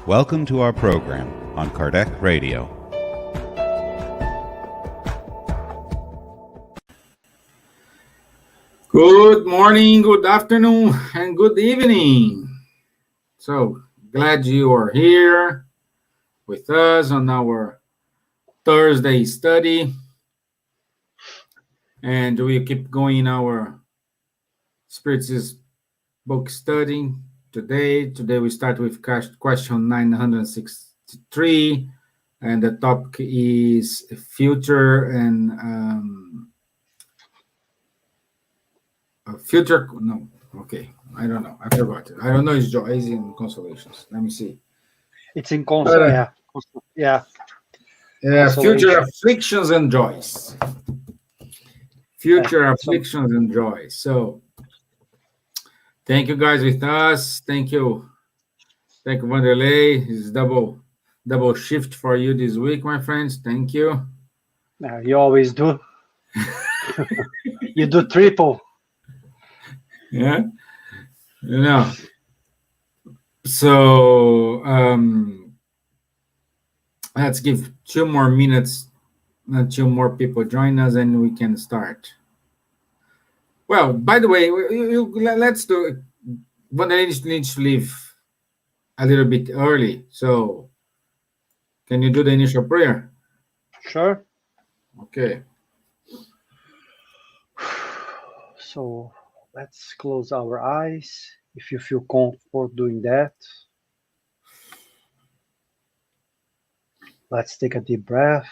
Welcome to our program on Kardec Radio. Good morning, good afternoon, and good evening. So glad you are here with us on our Thursday study. And we keep going our Spiritist book study today. Today we start with question 963, and the topic is future and I don't know. I forgot it. I don't know. It's joys and consolations. Let me see. It's in console. Yeah. Future afflictions and joys. Future afflictions and joys. So, thank you guys with us. Thank you, Wanderley. It's double shift for you this week, my friends. Thank you. You always do. You do triple. Yeah. So let's give 2 more minutes until more people join us, and we can start. Well, by the way, let's do it. Wanderley needs to leave a little bit early, so can you do the initial prayer? Sure. Okay. So let's close our eyes if you feel comfortable doing that. Let's take a deep breath.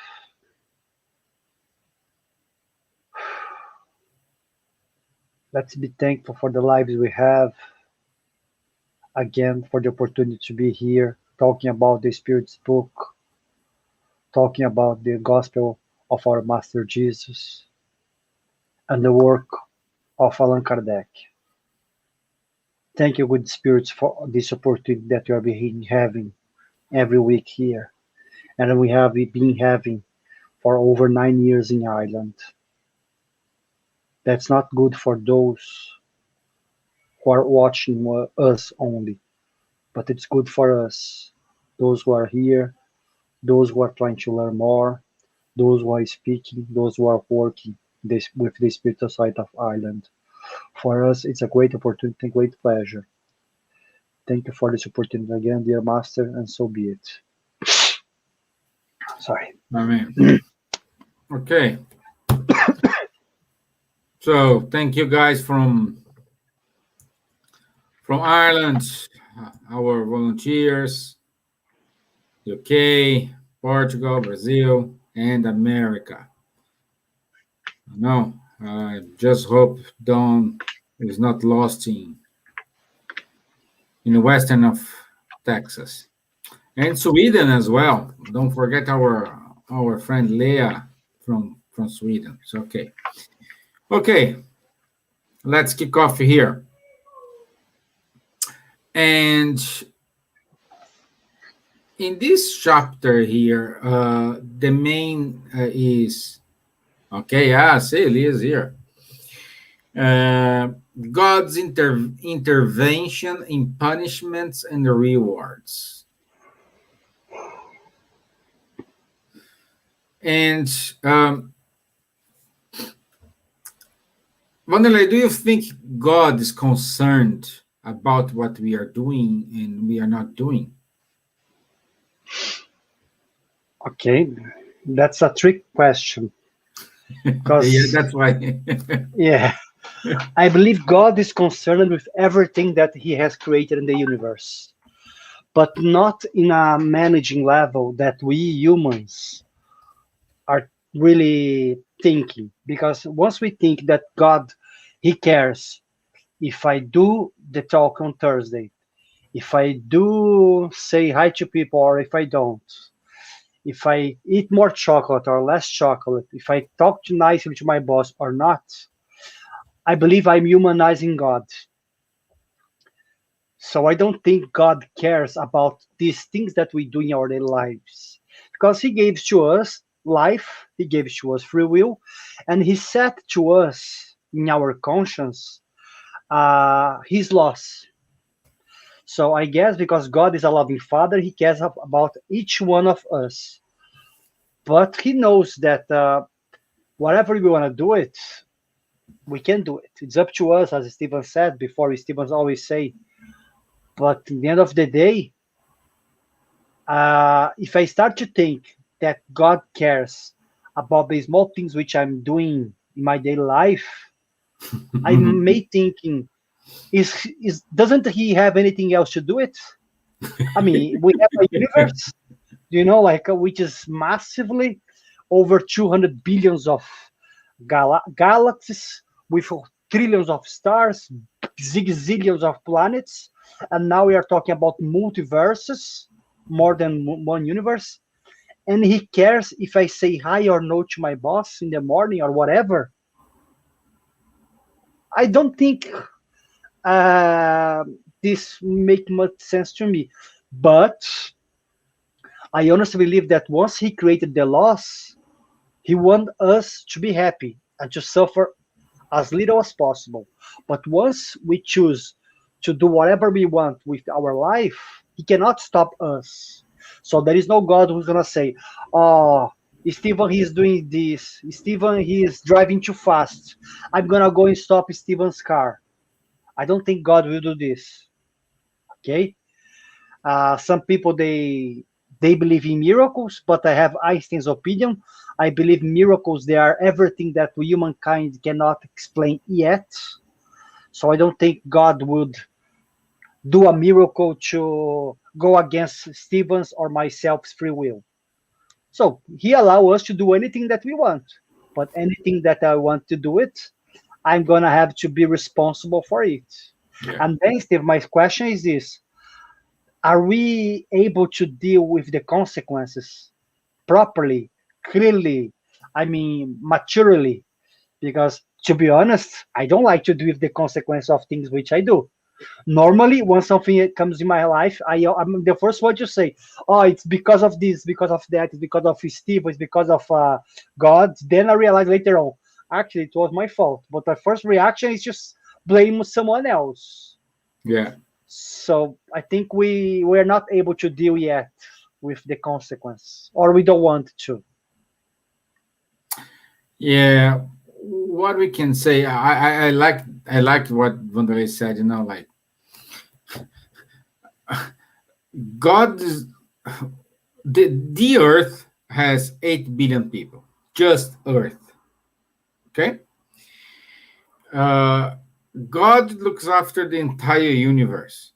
Let's be thankful for the lives we have. Again, for the opportunity to be here, talking about the Spirit's book, talking about the gospel of our Master Jesus, and the work of Allan Kardec. Thank you, good spirits, for this opportunity that you are having every week here. And we have been having for over 9 years in Ireland. That's not good for those who are watching us only, but it's good for us, those who are here, those who are trying to learn more, those who are speaking, those who are working with the spiritual side of Ireland. For us, it's a great opportunity and great pleasure. Thank you for this opportunity again, dear Master, and so be it. Sorry. Amen. Okay. So thank you guys from Ireland, our volunteers, UK, Portugal, Brazil, and America. No, I just hope Dawn is not lost in the western of Texas. And Sweden as well. Don't forget our friend Leah from Sweden. So, okay. Let's kick off here. And in this chapter here, the main is see, Leah's here. God's intervention in punishments and rewards. And Wanderley, do you think God is concerned about what we are doing and we are not doing? Okay, that's a trick question. Yeah, that's why. Yeah, I believe God is concerned with everything that He has created in the universe, but not in a managing level that we humans are really thinking. Because once we think that God, He cares if I do the talk on Thursday, if I do say hi to people or if I don't, if I eat more chocolate or less chocolate, if I talk too nicely to my boss or not, I believe I'm humanizing God. So I don't think God cares about these things that we do in our daily lives, because He gave to us life, He gave to us free will, and He set to us in our conscience His laws. So I guess because God is a loving Father, He cares about each one of us. But He knows that whatever we want to do it, we can do it. It's up to us, as Stevan said before. Steven's always say. But in the end of the day, if I start to think that God cares about the small things which I'm doing in my daily life, I may thinking, is doesn't He have anything else to do it? I mean, we have a universe, like which is massively over 200 billions of galaxies with trillions of stars, zillions of planets, and now we are talking about multiverses, more than one universe. And He cares if I say hi or no to my boss in the morning or whatever. I don't think this make much sense to me, but I honestly believe that once He created the laws, He wants us to be happy and to suffer as little as possible. But once we choose to do whatever we want with our life, He cannot stop us. So there is no God who's gonna say, "Oh, Stevan, he's doing this. Stevan, he is driving too fast. I'm gonna go and stop Stevan's car." I don't think God will do this. Okay? Some people they believe in miracles, but I have Einstein's opinion. I believe miracles, they are everything that humankind cannot explain yet. So I don't think God would do a miracle to go against Steven's or myself's free will. So He allows us to do anything that we want, but anything that I want to do it, I'm gonna have to be responsible for it. Yeah. And then, Steve, my question is this: are we able to deal with the consequences properly, clearly, I mean, maturely? Because to be honest, I don't like to deal with the consequence of things which I do. Normally, when something comes in my life, I'm the first one to say, "Oh, it's because of this, because of that, it's because of Steve, it's because of God." Then I realize later on, actually, it was my fault. But the first reaction is just blame someone else. Yeah. So I think we're not able to deal yet with the consequence, or we don't want to. Yeah. What we can say, I like what Wanderley said. Like God is, the Earth has 8 billion people, just Earth. Okay. God looks after the entire universe.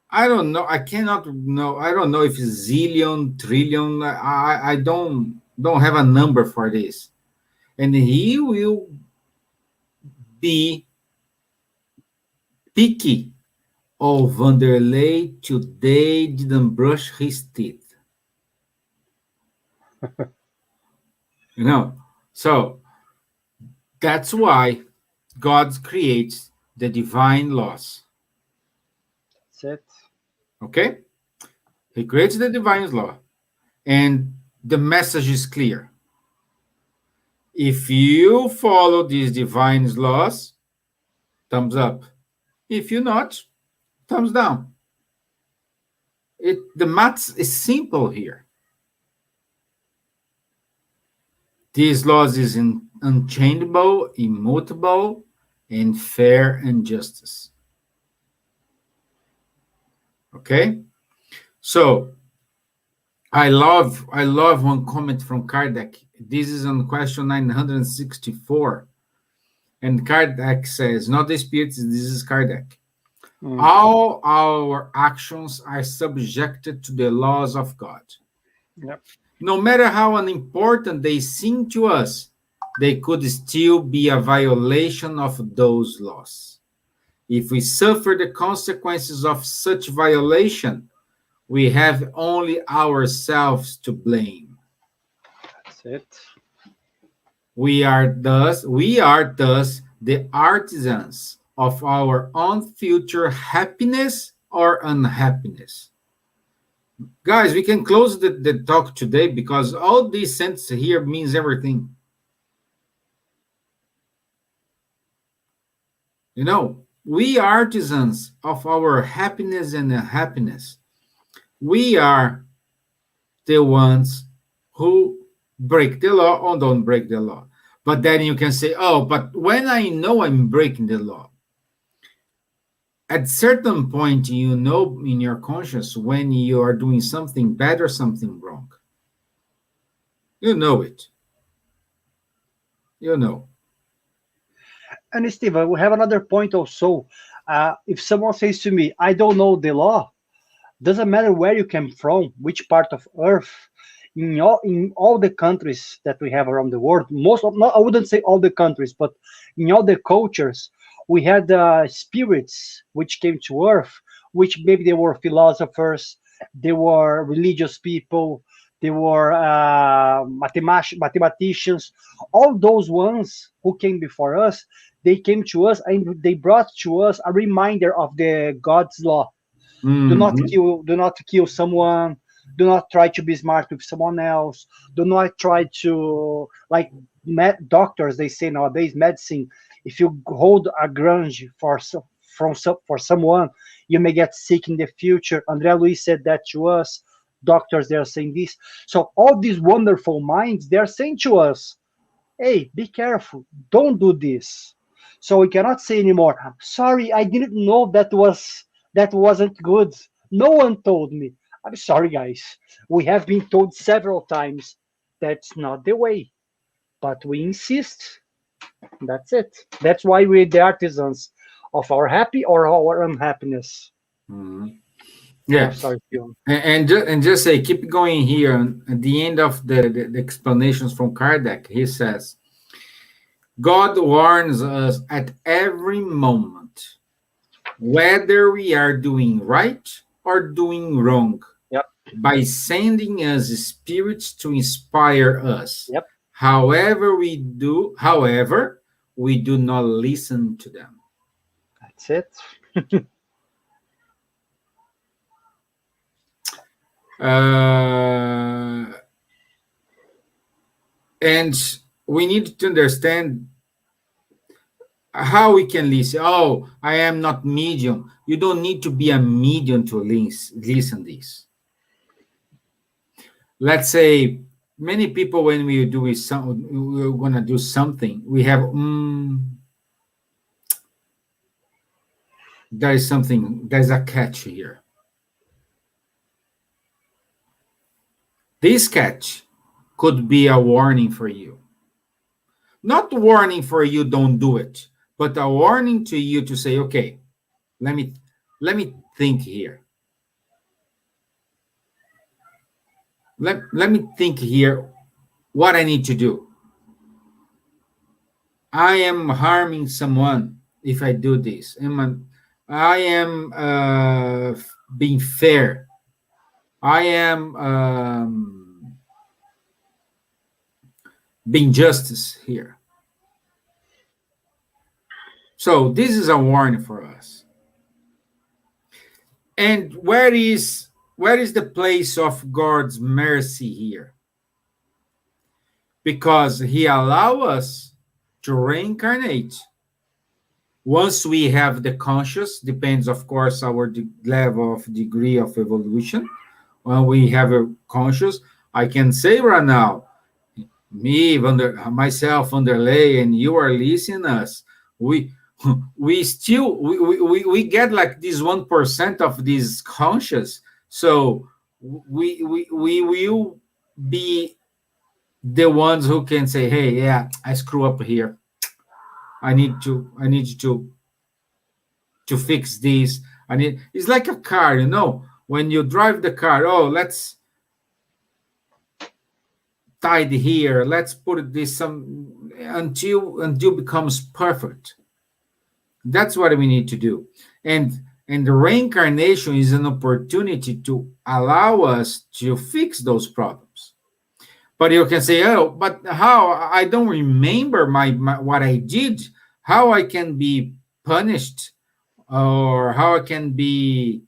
I don't know. I cannot know. I don't know if it's zillion, trillion. I don't have a number for this. And He will be picky. Oh, Wanderley today didn't brush his teeth. So that's why God creates the divine laws. That's it. Okay? He creates the divine law. And the message is clear. If you follow these divine laws, thumbs up. If you not, thumbs down. The maths is simple here. These laws is unchangeable, immutable, and fair and justice. Okay? So I love one comment from Kardec. This is on question 964. And Kardec says, not the spirits, this is Kardec. All our actions are subjected to the laws of God. Yep. No matter how unimportant they seem to us, they could still be a violation of those laws. If we suffer the consequences of such violation, we have only ourselves to blame. That's it. We are thus the artisans of our own future happiness or unhappiness. Guys, we can close the talk today because all these sentences here means everything. we artisans of our happiness and unhappiness. We are the ones who break the law or don't break the law. But then you can say, oh, but when I know I'm breaking the law, at certain point, you know in your conscience when you are doing something bad or something wrong. You know it. You know. And Steven, we have another point also. If someone says to me, I don't know the law, doesn't matter where you came from, which part of Earth, in all the countries that we have around the world, most of, not, I wouldn't say all the countries, but in all the cultures, we had spirits which came to Earth, which maybe they were philosophers, they were religious people, they were mathematicians. All those ones who came before us, they came to us and they brought to us a reminder of the God's law. Mm-hmm. Do not kill someone. Do not try to be smart with someone else. Do not try to, like doctors, they say nowadays, medicine, if you hold a grudge for someone, you may get sick in the future. Andrea Luis said that to us. Doctors, they are saying this. So all these wonderful minds, they are saying to us, hey, be careful, don't do this. So we cannot say anymore, sorry, I didn't know that wasn't good. No one told me. I'm sorry, guys. We have been told several times that's not the way, but we insist. That's it. That's why we're the artisans of our happy or our unhappiness. Mm-hmm. Oh, Yeah. sorry, Steven. And just say, keep going here. At the end of the explanations from Kardec, he says, God warns us at every moment whether we are doing right or doing wrong Yep. by sending us spirits to inspire us. Yep. However, we do not listen to them. That's it. And we need to understand how we can listen. Oh, I am not medium. You don't need to be a medium to listen this. Let's say many people, when we're gonna do something, we have there's a catch here. This catch could be a warning for you. Not warning for you, don't do it, but a warning to you to say, okay, let me think here. Let me think here what I need to do. I am harming someone if I do this. I am being fair. I am being justice here. So this is a warning for us. And where is the place of God's mercy here? Because he allows us to reincarnate. Once we have the conscious, depends, of course, our level of degree of evolution. When we have a conscious, I can say right now, myself, Wanderley, and you are listening us. We get like this 1% of this conscious. So we will be the ones who can say, hey, yeah, I screw up here. I need to fix this. It's like a car, when you drive the car, oh, let's tie here, let's put this some until becomes perfect. That's what we need to do. And the reincarnation is an opportunity to allow us to fix those problems. But you can say, oh, but how? I don't remember my what I did. How I can be punished, or how I can be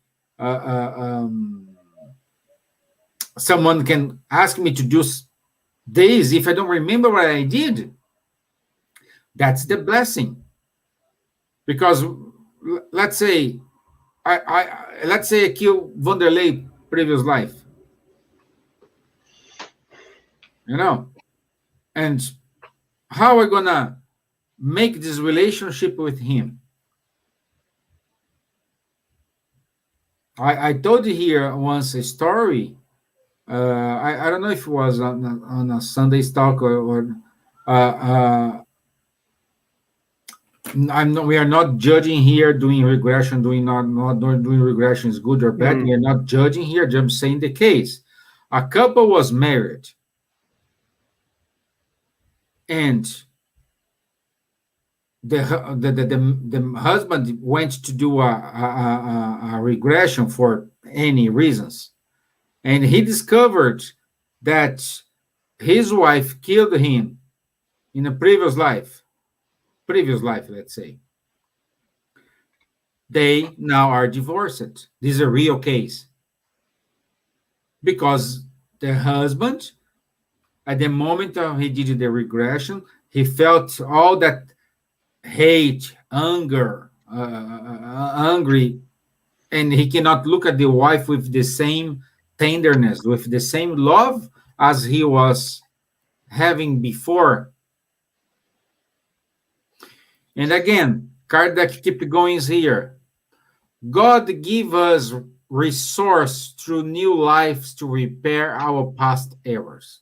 someone can ask me to do this if I don't remember what I did. That's the blessing. Because let's say let's say I kill Wanderley previous life, and how I gonna make this relationship with him? I told you here once a story. I don't know if it was on a Sunday talk or we are not judging here doing regression, not doing regression is good or bad. We are not judging here, just saying the case. A couple was married, and the husband went to do a regression for any reasons, and he discovered that his wife killed him in a previous life, let's say. They now are divorced. This is a real case. Because the husband, at the moment of he did the regression, he felt all that hate, anger, angry, and he cannot look at the wife with the same tenderness, with the same love as he was having before. And again, Kardec keep going here. God give us resource through new lives to repair our past errors,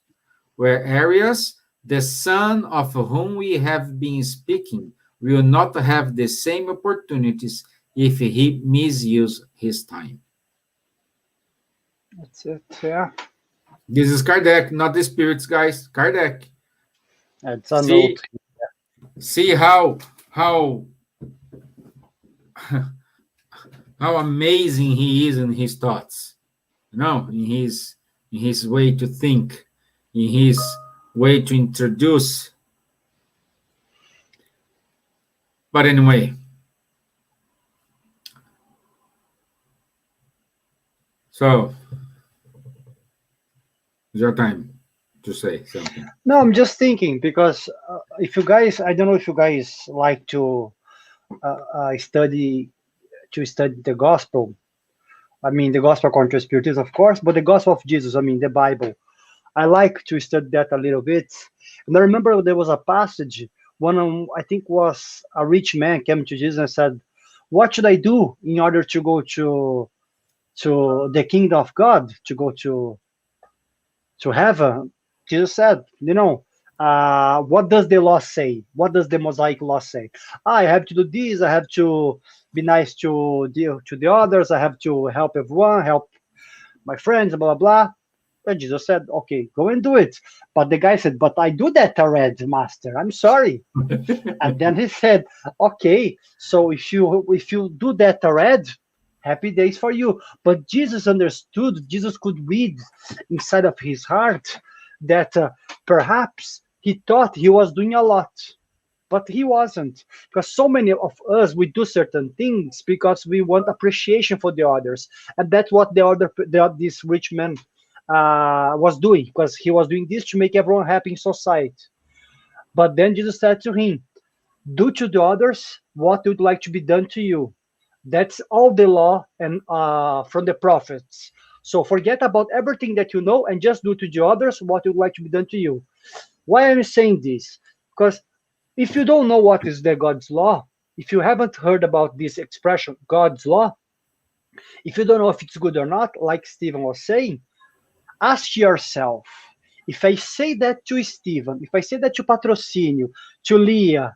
where areas the son of whom we have been speaking will not have the same opportunities if he misuse his time. That's it. Yeah. This is Kardec, not the spirits, guys. Kardec. It's a note. See how amazing he is in his thoughts, in his way to think, in his way to introduce. But anyway, so it's your time to say something. No, I'm just thinking because if you guys, I don't know if you guys like to study the gospel. I mean, the gospel according to Spiritism, of course, but the gospel of Jesus, I mean, the Bible. I like to study that a little bit. And I remember there was a passage, I think was a rich man came to Jesus and said, what should I do in order to go to the kingdom of God, to go to heaven? Jesus said, what does the law say? What does the Mosaic law say? I have to do this. I have to be nice to the others. I have to help everyone, help my friends, blah, blah, blah. And Jesus said, okay, go and do it. But the guy said, but I do that already, master. I'm sorry. And then he said, okay, so if you do that already, happy days for you. But Jesus understood, Jesus could read inside of his heart that perhaps he thought he was doing a lot, but he wasn't. Because so many of us, we do certain things because we want appreciation for the others. And that's what this rich man was doing, because he was doing this to make everyone happy in society. But then Jesus said to him, do to the others what you'd like to be done to you. That's all the law and from the prophets. So forget about everything that you know and just do to the others what you'd like to be done to you. Why am I saying this? Because if you don't know what is the God's law, if you haven't heard about this expression, God's law, if you don't know if it's good or not, like Stevan was saying, ask yourself, if I say that to Stevan, if I say that to Patrocínio, to Leah,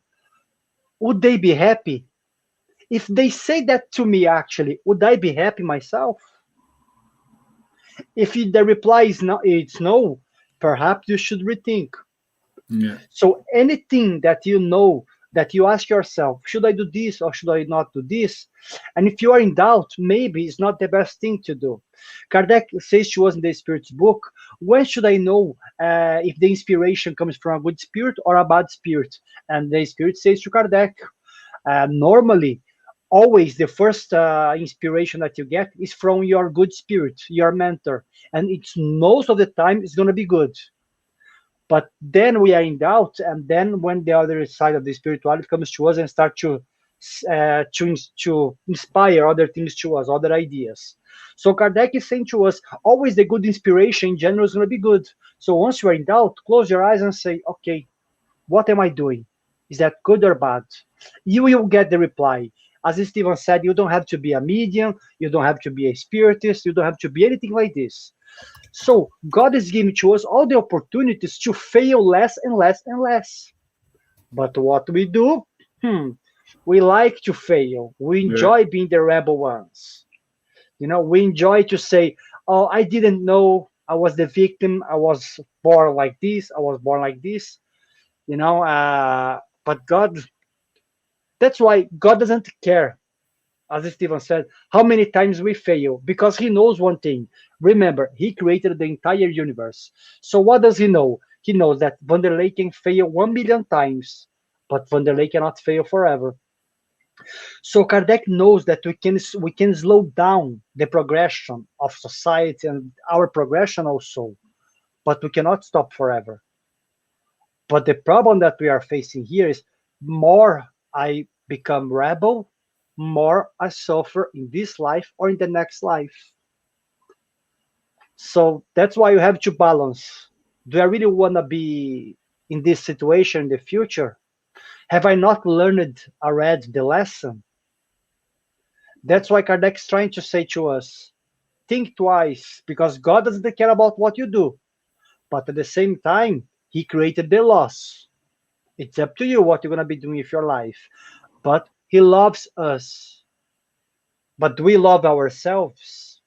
would they be happy? If they say that to me, actually, would I be happy myself? If the reply is no, it's no, perhaps you should rethink. Yeah. So anything that you know, that you ask yourself, should I do this or should I not do this? And if you are in doubt, maybe it's not the best thing to do. Kardec says to us in the Spirit's book, when should I know if the inspiration comes from a good spirit or a bad spirit? And the Spirit says to Kardec, normally, always the first inspiration that you get is from your good spirit, your mentor. And it's most of the time it's going to be good. But then we are in doubt, and then when the other side of the spirituality comes to us and start to to inspire other things to us, other ideas. So Kardec is saying to us, always the good inspiration in general is going to be good. So once you are in doubt, close your eyes and say, okay, what am I doing? Is that good or bad? You will get the reply. As Stevan said, you don't have to be a medium, you don't have to be a spiritist, you don't have to be anything like this. So God is giving to us all the opportunities to fail less and less and less. But what we do, we like to fail. We enjoy being the rebel ones. We enjoy to say, oh, I didn't know, I was the victim, I was born like this, I was born like this. But God, that's why God doesn't care, as Stevan said, how many times we fail, because he knows one thing. Remember, he created the entire universe. So what does he know? He knows that Wanderley can fail 1 million times, but Wanderley cannot fail forever. So Kardec knows that we can slow down the progression of society and our progression also, but we cannot stop forever. But the problem that we are facing here is, more I become rebel, more I suffer in this life or in the next life. So that's why you have to balance. Do I really want to be in this situation in the future? Have I not learned already the lesson? That's why Kardec is trying to say to us, think twice, because God doesn't care about what you do. But at the same time, he created the laws. It's up to you what you're going to be doing with your life. But he loves us. But do we love ourselves?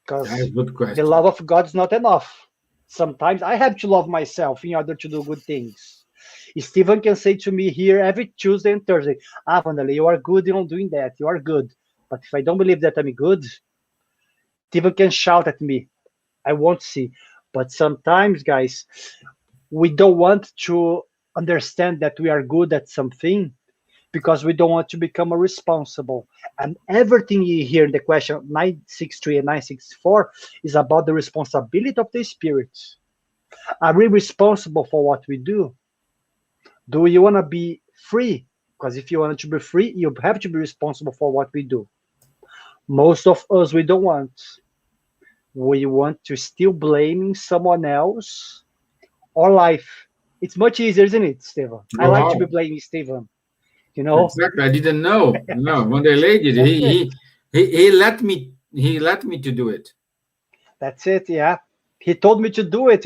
Because the love of God is not enough. Sometimes I have to love myself in order to do good things. Stevan can say to me here every Tuesday and Thursday, Wanderley, you are good in doing that. You are good. But if I don't believe that I'm good, Stevan can shout at me. I won't see. But sometimes, guys, we don't want to understand that we are good at something because we don't want to become responsible. And everything you hear in the question 963 and 964 is about the responsibility of the Spirit. Are we responsible for what we do? Do you want to be free? Because if you want to be free, you have to be responsible for what we do. Most of us, we don't want. We want to still blaming someone else or life. It's much easier, isn't it, Stevan? I like to be blaming Stevan. Exactly. I didn't know. No, Wanderley did. He let me to do it. That's it. Yeah, he told me to do it.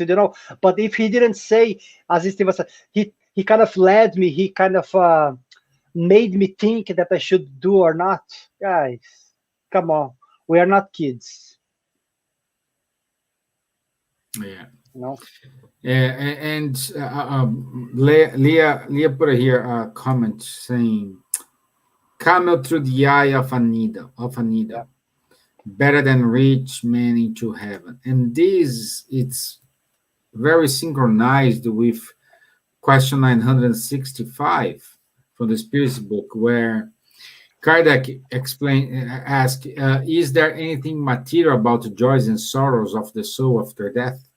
But if he didn't say, as Stevan said, he kind of led me. He kind of made me think that I should do or not. Guys, come on, we are not kids. Yeah. No. Yeah, and Leah put here a comment saying, "Camel through the eye of a needle, Yeah. better than rich man into heaven." And this, it's very synchronized with question 965 from the Spiritist book, where Kardec asked, "Is there anything material about the joys and sorrows of the soul after death?"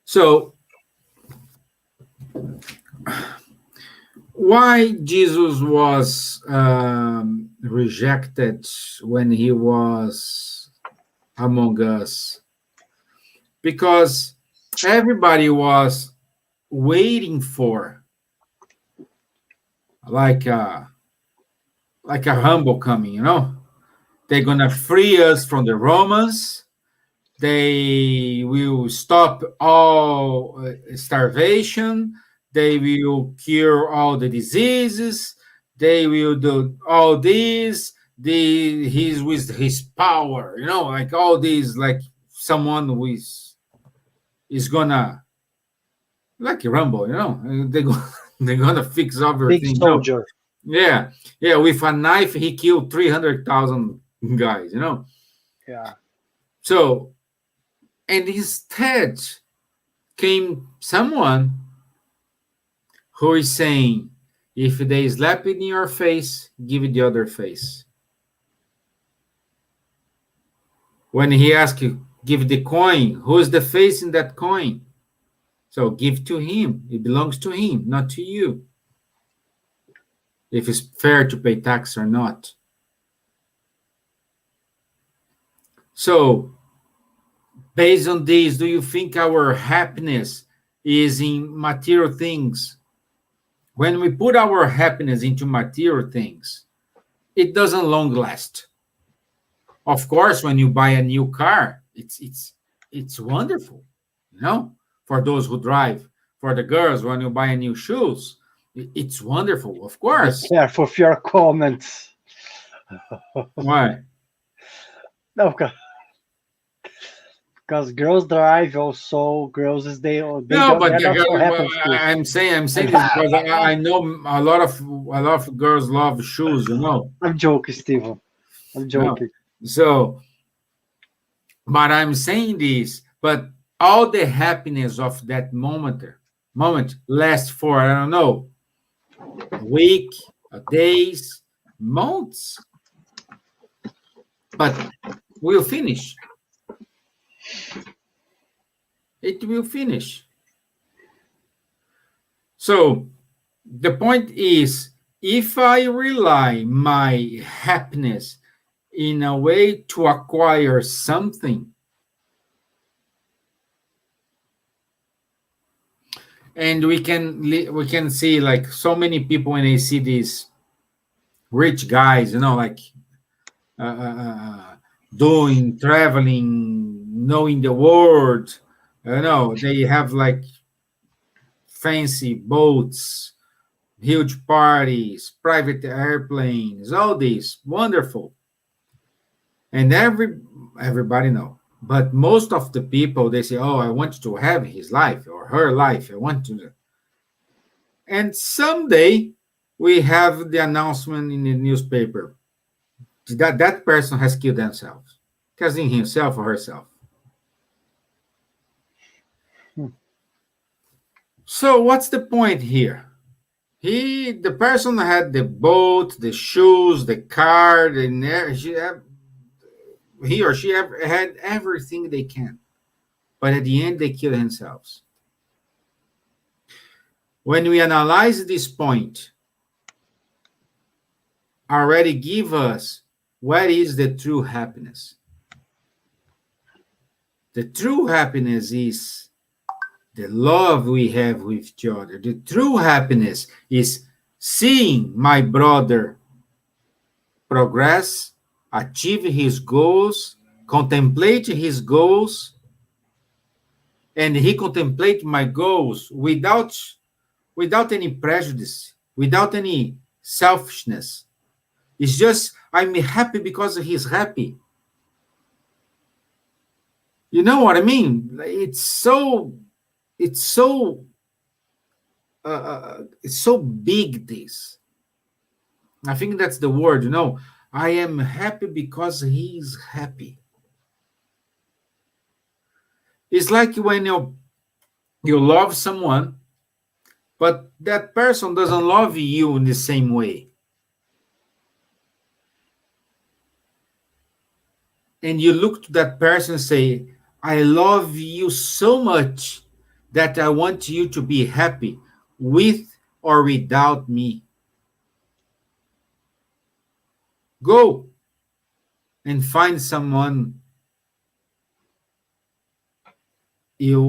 So, why Jesus was rejected when he was among us? Because everybody was waiting for like a humble coming, They're gonna free us from the Romans. They will stop all starvation. They will cure all the diseases. They will do all this. He's with his power, like all these, like someone who is gonna, like a Rumble, they're gonna fix everything. Big soldier. Yeah. With a knife, he killed 300,000 guys. Yeah. So. And instead came someone who is saying, if they slap it in your face, give it the other face. When he asks you, give the coin, who's the face in that coin? So give to him. It belongs to him, not to you. if it's fair to pay tax or not. So, based on this, do you think our happiness is in material things? When we put our happiness into material things, it doesn't long last. Of course, when you buy a new car, it's wonderful, you know, for those who drive. For the girls, when you buy a new shoes, it's wonderful, of Be course. careful of your comments. Why? No, because girls drive also. Girls is they No, don't, but that also happens too. I'm saying this because I know a lot of girls love shoes, you know. I'm joking, Steven. I'm No, joking. so but I'm saying this, but all the happiness of that moment lasts for, I don't know, a week, a days, months, but will finish. It will finish. So the point is, if I rely my happiness in a way to acquire something, and we can see like so many people when they see these rich guys, you know, like uh, uh, uh, doing traveling, knowing the world, you know, they have like fancy boats, huge parties, private airplanes, all this wonderful, and everybody know. But most of the people they say, "Oh, I want to have his life or her life. I want to." And someday we have the announcement in the newspaper that that person has killed themselves, killing himself or herself. Hmm. So what's the point here? The person had the boat, the shoes, the car, he or she had everything they can, but at the end they kill themselves. When we analyze this point, already give us what is the true happiness. The true happiness is the love we have with each other. The true happiness is seeing my brother progress, achieve his goals, contemplate his goals, and he contemplate my goals without any prejudice, without any selfishness. It's just I'm happy because he's happy. You know what I mean? It's so it's so big. This, I think that's the word. You know, I am happy because he's happy. It's like when you love someone, but that person doesn't love you in the same way, and you look to that person and say, I love you so much that I want you to be happy with or without me. Go and find someone you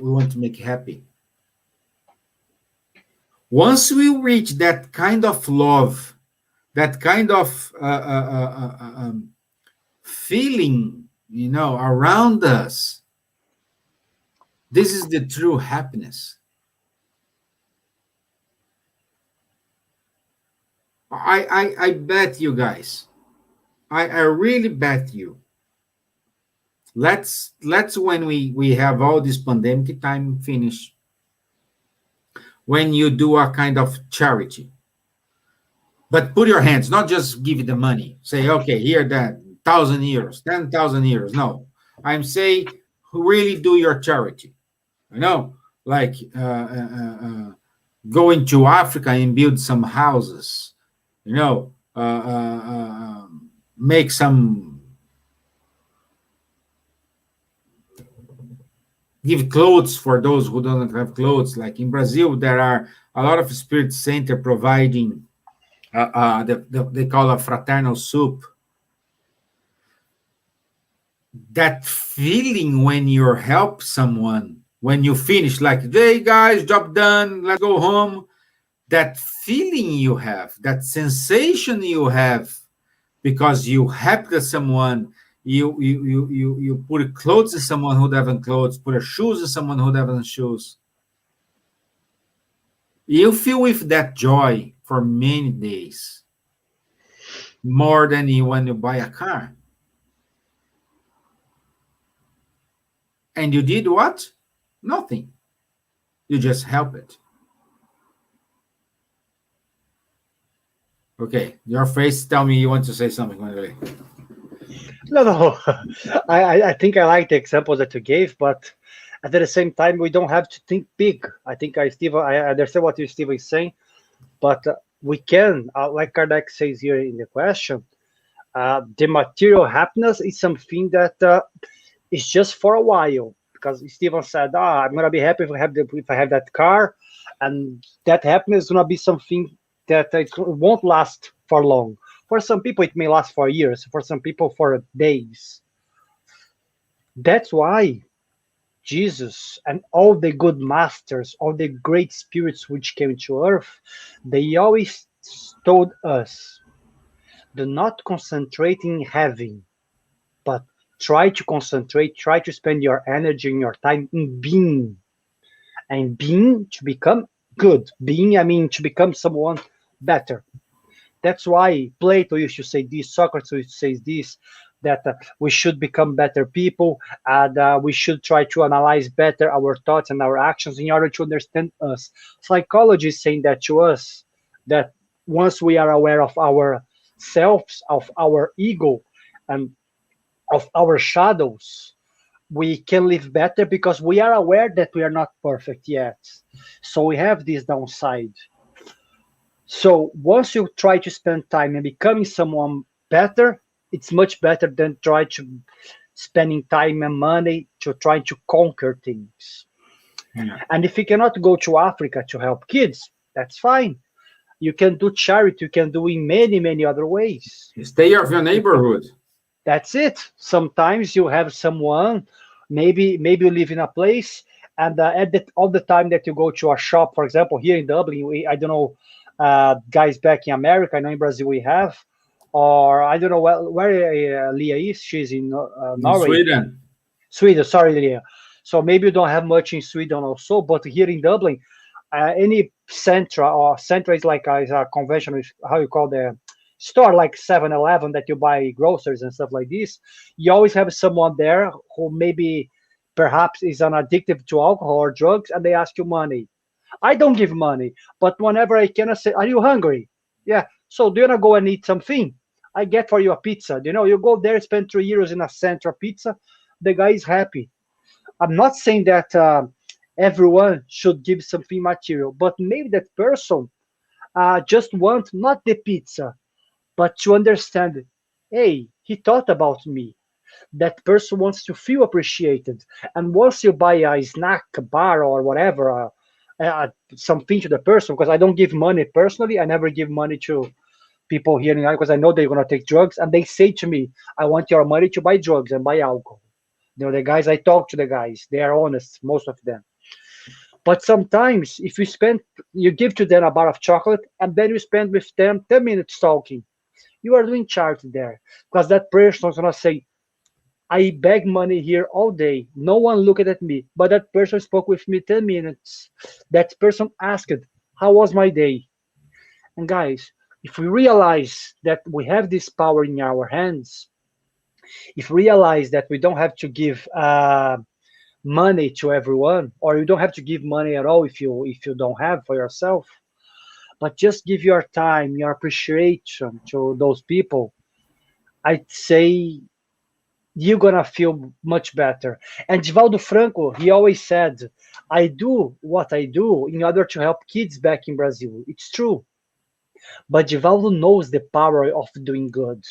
want to make happy. Once we reach that kind of love, that kind of feeling, you know, around us, this is the true happiness. I bet you guys. I really bet you. Let's when we have all this pandemic time finished, when you do a kind of charity, but put your hands, not just give you the money. Say, okay, here that 1,000 euros, 10,000 euros. No, I'm saying really do your charity. You know, like go into Africa and build some houses. You know, make some give clothes for those who don't have clothes. Like in Brazil, there are a lot of spirit center providing they call a fraternal soup. That feeling when you help someone, when you finish, like, hey guys, job done, let's go home. That feeling you have, that sensation you have, because you helped someone, you put clothes in someone who doesn't clothes, put a shoes in someone who doesn't shoes. You feel with that joy for many days, more than when you buy a car. And you did what? Nothing. You just help it. Okay, your face tell me you want to say something, Wanderley. No. I think I like the examples that you gave, but at the same time, we don't have to think big. I think I understand what Steve is saying, but we can, like Kardec says here in the question, the material happiness is something that is just for a while. Because Stevan said, I'm gonna be happy if I have that car, and that happiness is gonna be something that it won't last for long. For some people, it may last for years. For some people, for days. That's why Jesus and all the good masters, all the great spirits which came to earth, they always told us, do not concentrate in having, but try to spend your energy and your time in being. And being to become good. Being, I mean, to become someone better. That's why Plato used to say this, Socrates used to say this, that we should become better people, and we should try to analyze better our thoughts and our actions in order to understand us. Psychology is saying that to us, that once we are aware of our selves, of our ego, and of our shadows, we can live better because we are aware that we are not perfect yet. So we have this downside. So once you try to spend time in becoming someone better, it's much better than try to spending time and money to try to conquer things. Yeah. And if you cannot go to Africa to help kids, that's fine. You can do charity. You can do in many, many other ways. Stay off your neighborhood. That's it. Sometimes you have someone, maybe you live in a place, and all the time that you go to a shop, for example, here in Dublin, I don't know, guys back in America, I know in Brazil we have, or I don't know where Leah is. She's in Norway. Sweden. Sweden, sorry, Leah. So maybe you don't have much in Sweden also, but here in Dublin, any Centra is like a conventional, how you call the store, like 7-Eleven, that you buy groceries and stuff like this. You always have someone there who maybe perhaps is an addictive to alcohol or drugs, and they ask you money. I don't give money, but whenever I can, I say, are you hungry? Yeah. So do you want to go and eat something? I get for you a pizza. You go there, spend €3 in a Centra pizza. The guy is happy. I'm not saying that everyone should give something material, but maybe that person just want not the pizza, but to understand, hey, he thought about me. That person wants to feel appreciated. And once you buy a snack, a bar, or whatever, something to the person, because I don't give money personally, I never give money to people here in Ireland because I know they're going to take drugs, and they say to me, I want your money to buy drugs and buy alcohol. The guys, I talk to the guys, they are honest, most of them. But sometimes if you give to them a bar of chocolate, and then you spend with them 10 minutes talking, you are doing charity there, because that person is going to say, I beg money here all day, no one looked at me, but that person spoke with me 10 minutes. That person asked, how was my day? And guys, if we realize that we have this power in our hands, if we realize that we don't have to give money to everyone, or you don't have to give money at all if you don't have for yourself, but just give your time, your appreciation to those people, I'd say you're gonna feel much better. And Divaldo Franco, he always said, I do what I do in order to help kids back in Brazil. It's true. But Divaldo knows the power of doing good.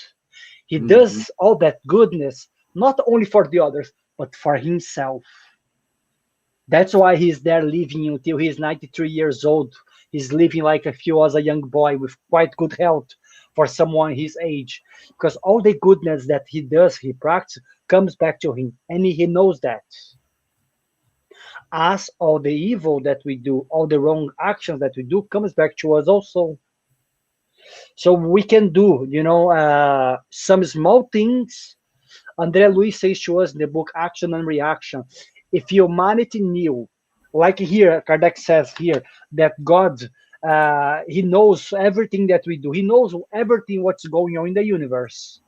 He does all that goodness, not only for the others, but for himself. That's why he's there living until he's 93 years old. He's living like if he was a young boy with quite good health for someone his age. Because all the goodness that he does, he practices, comes back to him. And he knows that. As all the evil that we do, all the wrong actions that we do, comes back to us also. So we can do, some small things. André Luiz says to us in the book Action and Reaction, if humanity knew, like here, Kardec says here, that God, he knows everything that we do. He knows everything what's going on in the universe.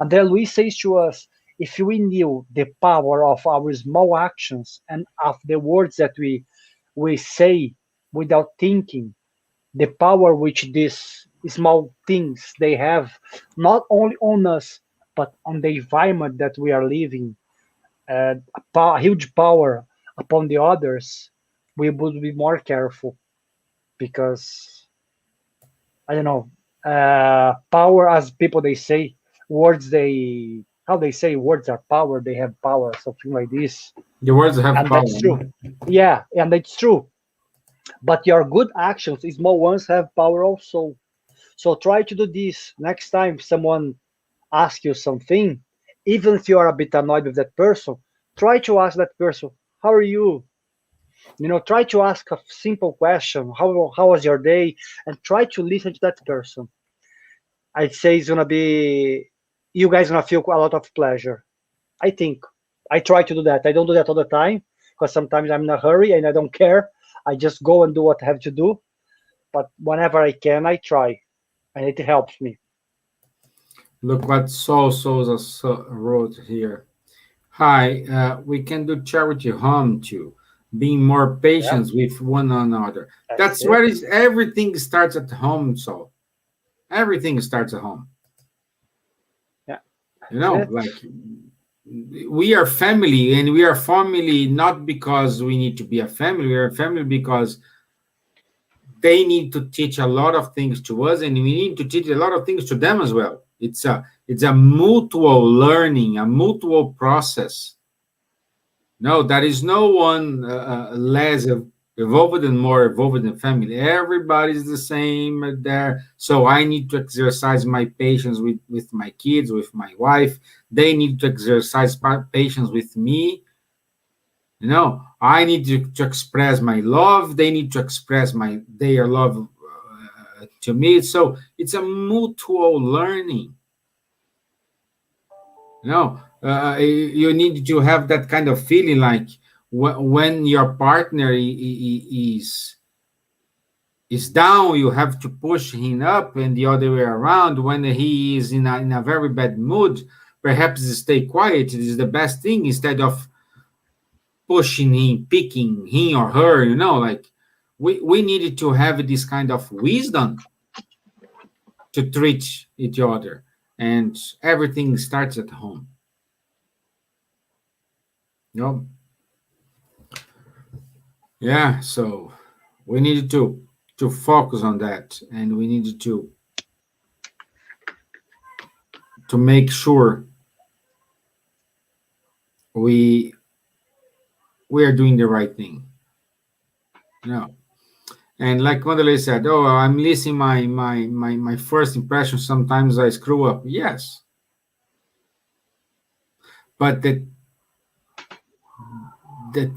André Luiz says to us, if we knew the power of our small actions and of the words that we say without thinking, the power which these small things they have, not only on us, but on the environment that we are living, a huge power upon the others, we would be more careful. Because, I don't know, power, as people they say, words how they say words are power, they have power, something like this. The words have And power. that's true. Yeah, and that's true. But your good actions, small ones, have power also. So try to do this next time someone asks you something, even if you are a bit annoyed with that person, try to ask that person, how are you? Try to ask a simple question, how was your day? And try to listen to that person. I'd say it's gonna be, you guys gonna feel a lot of pleasure. I think. I try to do that. I don't do that all the time because sometimes I'm in a hurry and I don't care. I just go and do what I have to do. But whenever I can, I try, and it helps me. Look what Saul Souza wrote here. Hi, we can do charity home too. Being more patient with one another. That's where everything starts at home, Saul. Everything starts at home. Yeah. Like we are family, and we are family not because we need to be a family. We are a family because they need to teach a lot of things to us, and we need to teach a lot of things to them as well. It's a mutual learning, a mutual process. No, there is no one less evolved and more evolved than family. Everybody's the same there. So I need to exercise my patience with my kids, with my wife. They need to exercise patience with me. I need to express my love. They need to express their love to me. So it's a mutual learning. You need to have that kind of feeling, like when your partner is down, you have to push him up, and the other way around. When he is in a very bad mood, perhaps stay quiet is the best thing, instead of pushing him, picking him or her. Like we needed to have this kind of wisdom to treat each other, and everything starts at home. Yeah, so we needed to focus on that, and we needed to make sure we are doing the right thing. And like Wanderley said, I'm listening my first impression. Sometimes I screw up. Yes, but the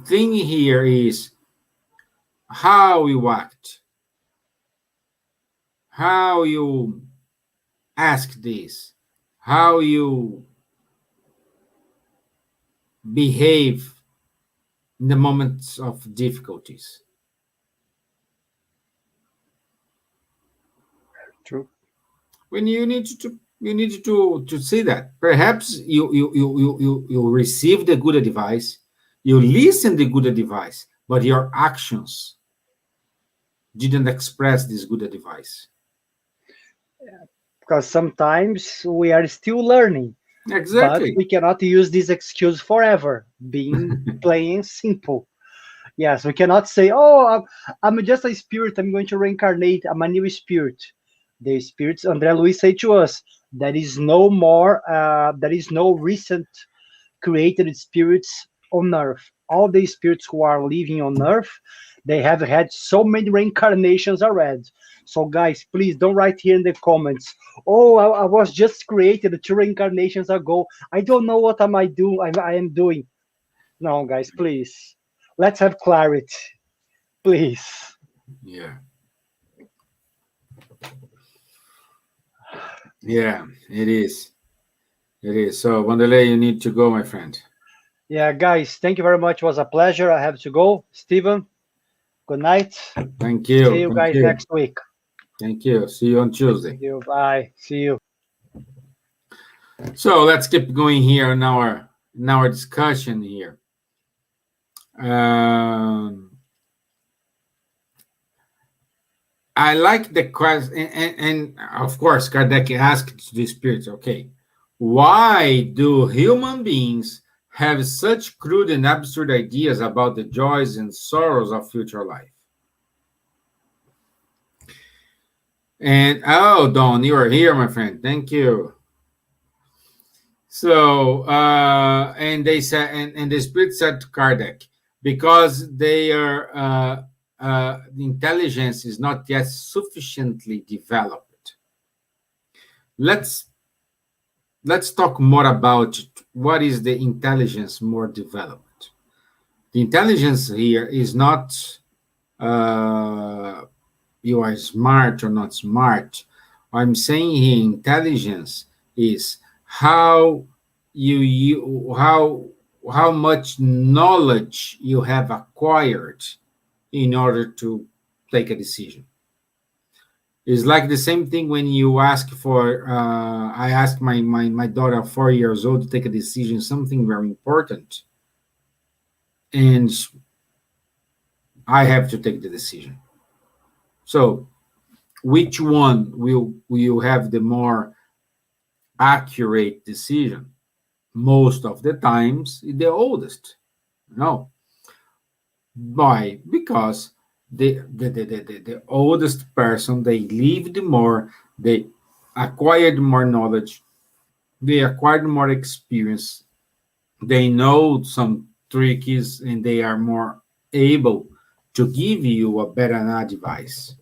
thing here is how you act, how you ask this, how you behave in the moments of difficulties. True. When you need to see that. Perhaps you receive the good advice, you listen the good advice, but your actions didn't express this good advice. Because sometimes we are still learning. Exactly. But we cannot use this excuse forever, being plain and simple. Yes, we cannot say, I'm just a spirit, I'm going to reincarnate, I'm a new spirit. The spirits, André Luiz say to us, there is no more, there is no recent created spirits on Earth. All the spirits who are living on Earth, they have had so many reincarnations already. So, guys, please don't write here in the comments. Oh, I was just created 2 reincarnations ago. I don't know what am I doing. I am doing. No, guys, please. Let's have clarity, please. Yeah. Yeah, it is. It is. So, Wanderley, you need to go, my friend. Yeah, guys, thank you very much. It was a pleasure. I have to go. Steven, good night. Thank you. See you Thank guys you. next week. Thank you. See you on Tuesday. Thank you. Bye. See you. So let's keep going here in our discussion here. I like the question, and of course, Kardec asked the spirits, okay, why do human beings have such crude and absurd ideas about the joys and sorrows of future life? And oh, Don, you are here, my friend. Thank you. So, and they said, and the spirit said to Kardec, because they are the intelligence is not yet sufficiently developed. Let's talk more about what is the intelligence more developed. The intelligence here is not you are smart or not smart. I'm saying here intelligence is how how much knowledge you have acquired in order to take a decision. It's like the same thing when you ask for I asked my daughter 4 years old to take a decision, something very important, and I have to take the decision. So which one will you have the more accurate decision? Most of the times the oldest. No. Why? Because the oldest person, they lived more, they acquired more knowledge, they acquired more experience, they know some tricks, and they are more able to give you a better advice.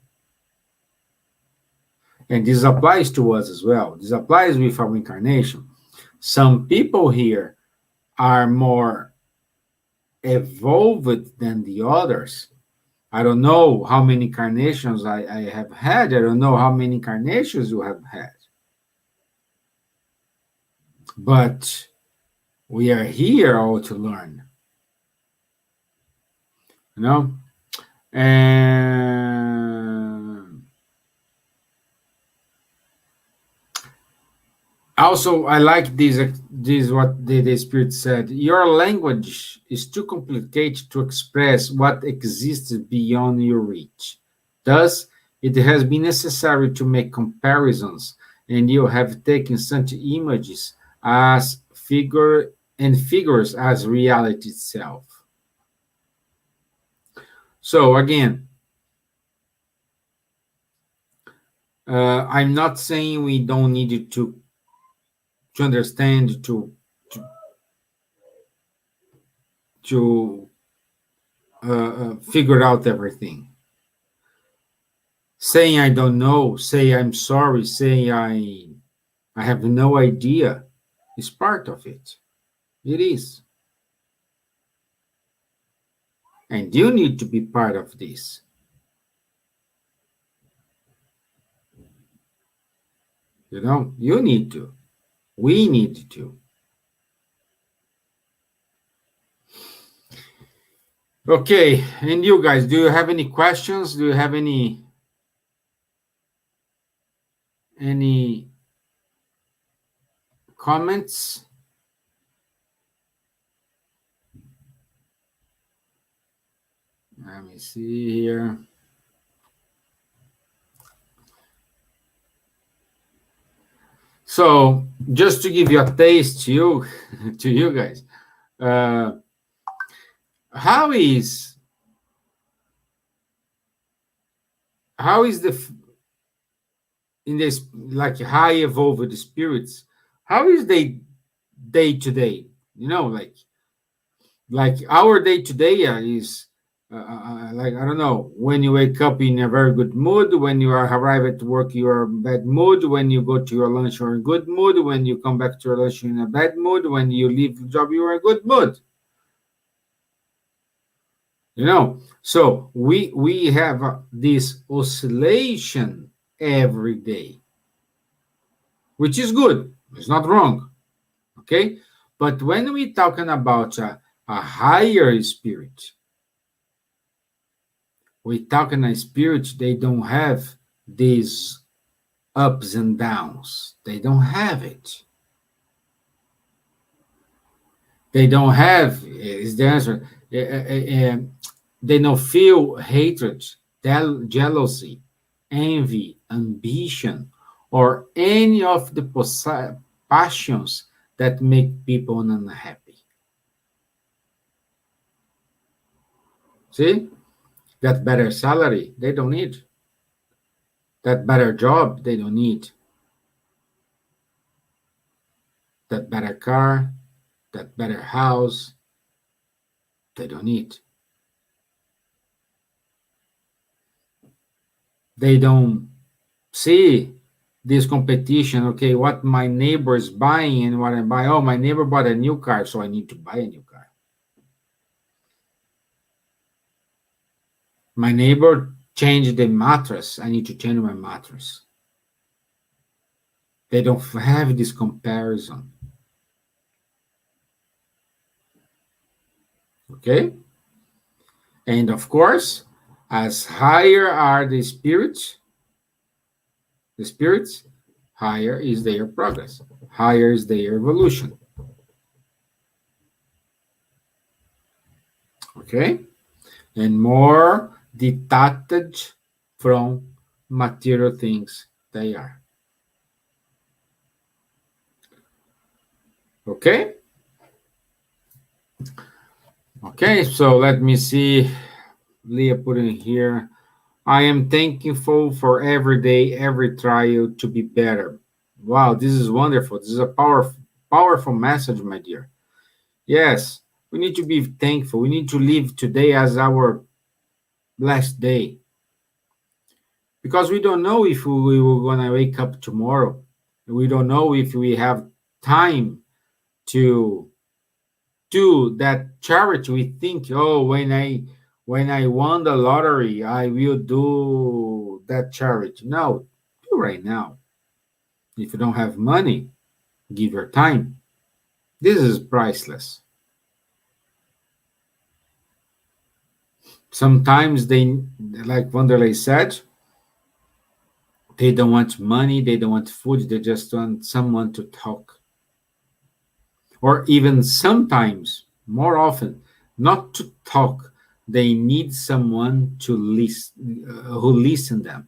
And this applies to us as well. This applies with our incarnation. Some people here are more evolved than the others. I don't know how many incarnations I have had. I don't know how many incarnations you have had. But we are here all to learn. You know? And also, I like this what the Spirit said. Your language is too complicated to express what exists beyond your reach. Thus, it has been necessary to make comparisons, and you have taken such images as figures as reality itself. So again, I'm not saying we don't need to understand to figure out everything. Saying I don't know, say I'm sorry, say I have no idea is part of it. It is. And you need to be part of this. You know, you need to. We need to. Okay, and you guys, do you have any questions? Do you have any comments? Let me see here. So, just to give you a taste to you, to you guys, how is the in this like high evolved spirits? How is they day to day? You know, like Like our day today is like, I don't know, when you wake up in a very good mood, when you arrive at work you are in bad mood, when you go to your lunch you're in good mood, when you come back to your lunch you're in a bad mood, when you leave the job you are in good mood. So we have this oscillation every day, which is good. It's not wrong. Okay, but when we're talking about a higher spirit, we're talking a spirit, they don't have these ups and downs. They don't have it. They don't have, is the answer. They don't feel hatred, jealousy, envy, ambition, or any of the passions that make people unhappy. See? That better salary, they don't need. That better job, they don't need. That better car, that better house, they don't need. They don't see this competition. Okay, what my neighbor is buying and what I buy. Oh, my neighbor bought a new car, so I need to buy a new car. My neighbor changed the mattress, I need to change my mattress. They don't have this comparison. Okay? And of course, as higher are the spirits, higher is their progress, higher is their evolution. Okay? And more detached from material things they are. Okay? Okay, so let me see. Leah put in here. I am thankful for every day, every trial to be better. Wow, this is wonderful. This is a powerful message, my dear. Yes, we need to be thankful. We need to live today as our last day. Because we don't know if we were going to wake up tomorrow. We don't know if we have time to do that charity. We think, oh, when I won the lottery, I will do that charity. No, do right now. If you don't have money, give your time. This is priceless. Sometimes they, like Wanderley said, they don't want money, they don't want food, they just want someone to talk. Or even sometimes, more often, not to talk, they need someone to listen, who listen them.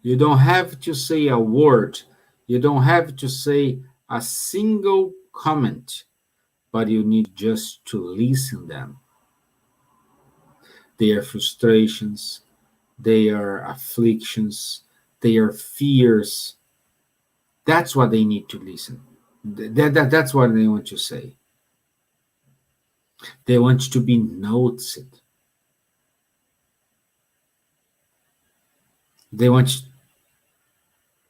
You don't have to say a word, you don't have to say a single comment, but you need just to listen them. Their frustrations, their afflictions, their fears. That's what they need to listen. That's what they want to say. They want to be noticed. They want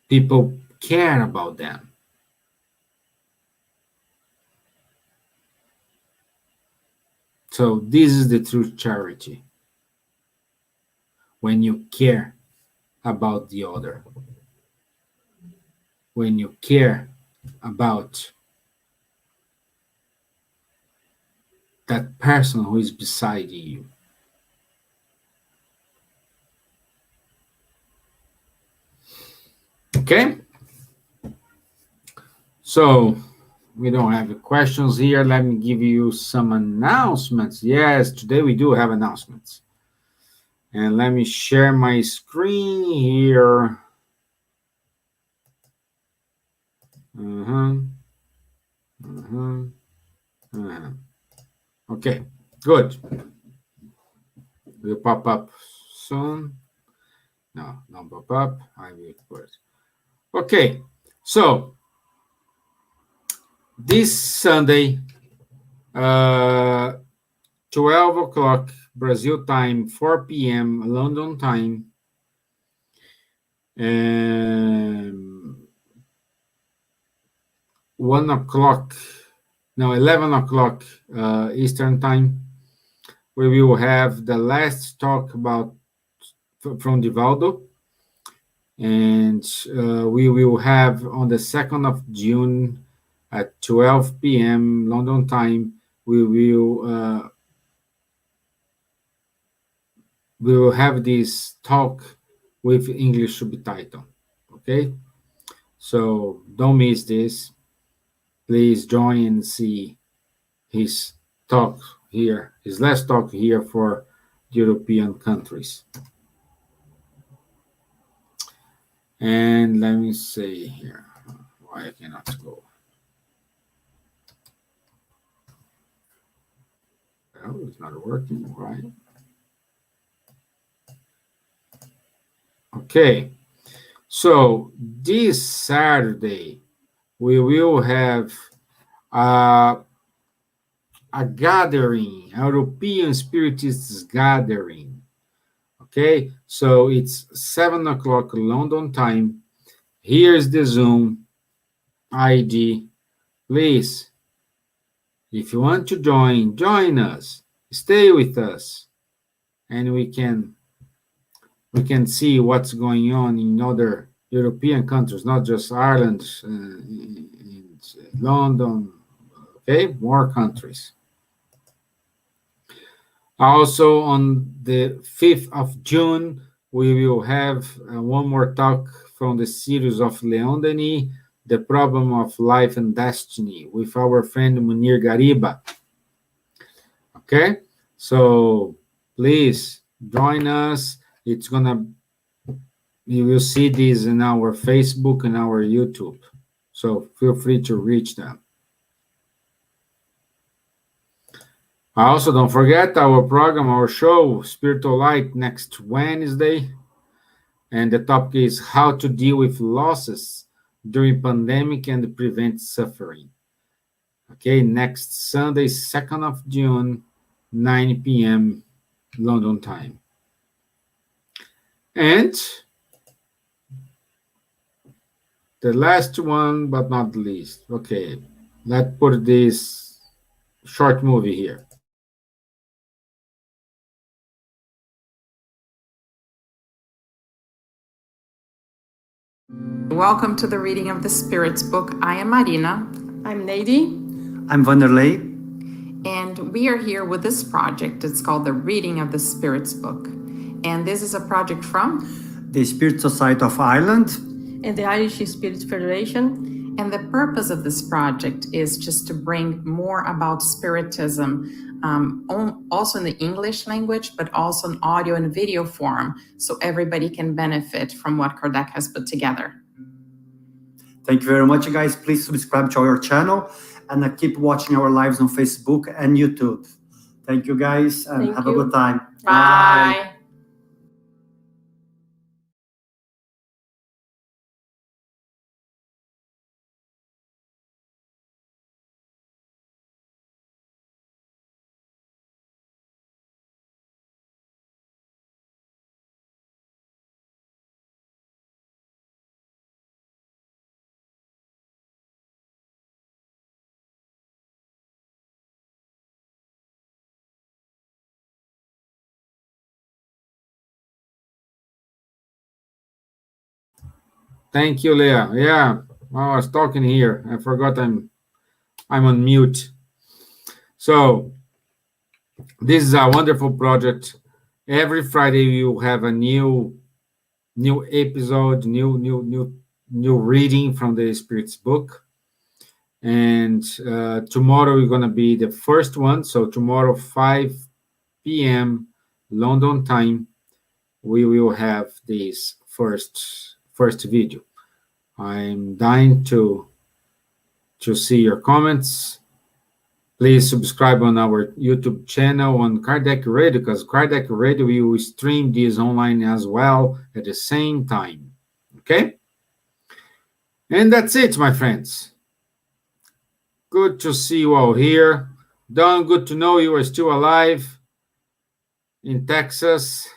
people care about them. So this is the true charity. When you care about the other. When you care about that person who is beside you. Okay? So we don't have questions here. Let me give you some announcements. Yes, today we do have announcements. And let me share my screen here. Okay, good. Will pop up soon. No, don't pop up. I will put. Okay, so this Sunday, 12 o'clock Brazil time, 4 p.m. London time, and 11 o'clock Eastern time, we will have the last talk about from Divaldo. And we will have on the 2nd of June at 12 p.m. London time, we will have this talk with English subtitle. Okay, so don't miss this. Please join and see his talk here, his last talk here for the European countries. And let me see here why I cannot go. Well, it's not working, right? Okay, so this Saturday we will have a gathering, European Spiritists gathering. Okay, so it's 7 o'clock London time. Here's the Zoom ID. Please, if you want to join us. Stay with us, and we can see what's going on in other European countries, not just Ireland, in London. Okay, more countries. Also, on the 5th of June, we will have one more talk from the series of Leon Denis, The Problem of Life and Destiny, with our friend Munir Gariba. Okay, so please join us. You will see this in our Facebook and our YouTube. So feel free to reach them. Also, don't forget our program, our show, Spiritual Light, next Wednesday. And the topic is how to deal with losses during pandemic and prevent suffering. Okay, next Sunday, 2nd of June, 9 p.m. London time. And the last one, but not least. Okay, let's put this short movie here. Welcome to the reading of the Spirit's book. I am Marina. I'm Nady. I'm Wanderley. And we are here with this project. It's called the Reading of the Spirit's book. And this is a project from the Spirit Society of Ireland and the Irish Spirit Federation. And the purpose of this project is just to bring more about Spiritism, also in the English language, but also in audio and video form, so everybody can benefit from what Kardec has put together. Thank you very much, guys. Please subscribe to our channel and keep watching our lives on Facebook and YouTube. Thank you, guys, and have a good time. Bye. Thank you, Leah. Yeah, I was talking here. I forgot I'm on mute. So this is a wonderful project. Every Friday we will have a new episode, new reading from the Spirit's book. And tomorrow we're gonna be the first one. So tomorrow, 5 p.m. London time, we will have this first video. I'm dying to see your comments. Please subscribe on our YouTube channel on Kardec Radio, because Kardec Radio, we will stream this online as well at the same time. Okay? And that's it, my friends. Good to see you all here. Don, good to know you are still alive in Texas.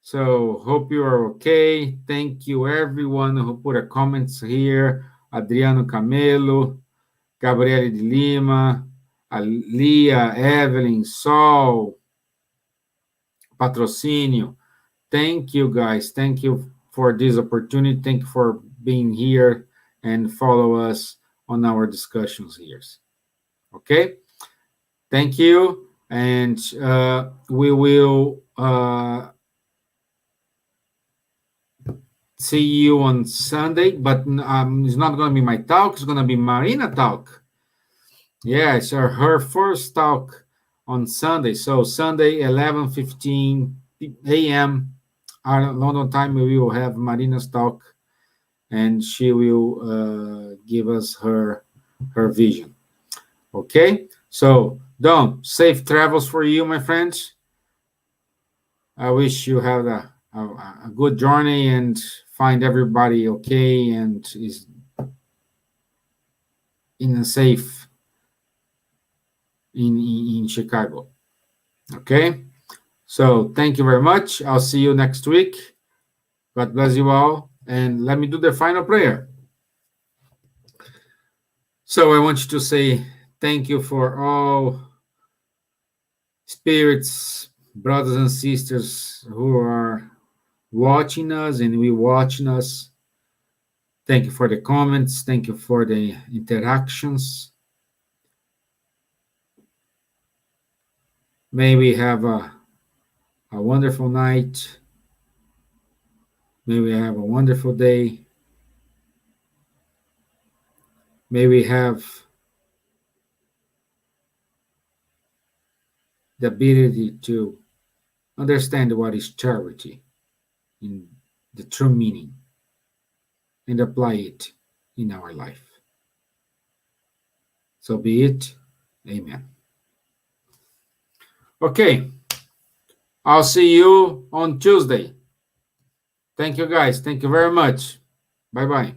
So hope you are okay. Thank you everyone who put a comments here. Adriano Camelo, Gabriele de Lima, Lia, Evelyn, Sol, Patrocínio. Thank you guys. Thank you for this opportunity. Thank you for being here and follow us on our discussions here. Okay? Thank you. And we will see you on Sunday, but it's not going to be my talk. It's going to be Marina talk. Yeah, it's her first talk on Sunday. So Sunday, 11:15 a.m. London time, we will have Marina's talk, and she will give us her vision. Okay? So, Dom, safe travels for you, my friends. I wish you have a good journey and find everybody okay and is in a safe in Chicago. Okay? So thank you very much. I'll see you next week. God bless you all. And let me do the final prayer. So I want you to say thank you for all spirits, brothers and sisters who are watching us and watching us. Thank you for the comments. Thank you for the interactions. May we have a wonderful night. May we have a wonderful day. May we have the ability to understand what is charity in the true meaning and apply it in our life. So be it. Amen. Okay. I'll see you on Tuesday. Thank you, guys. Thank you very much. Bye-bye.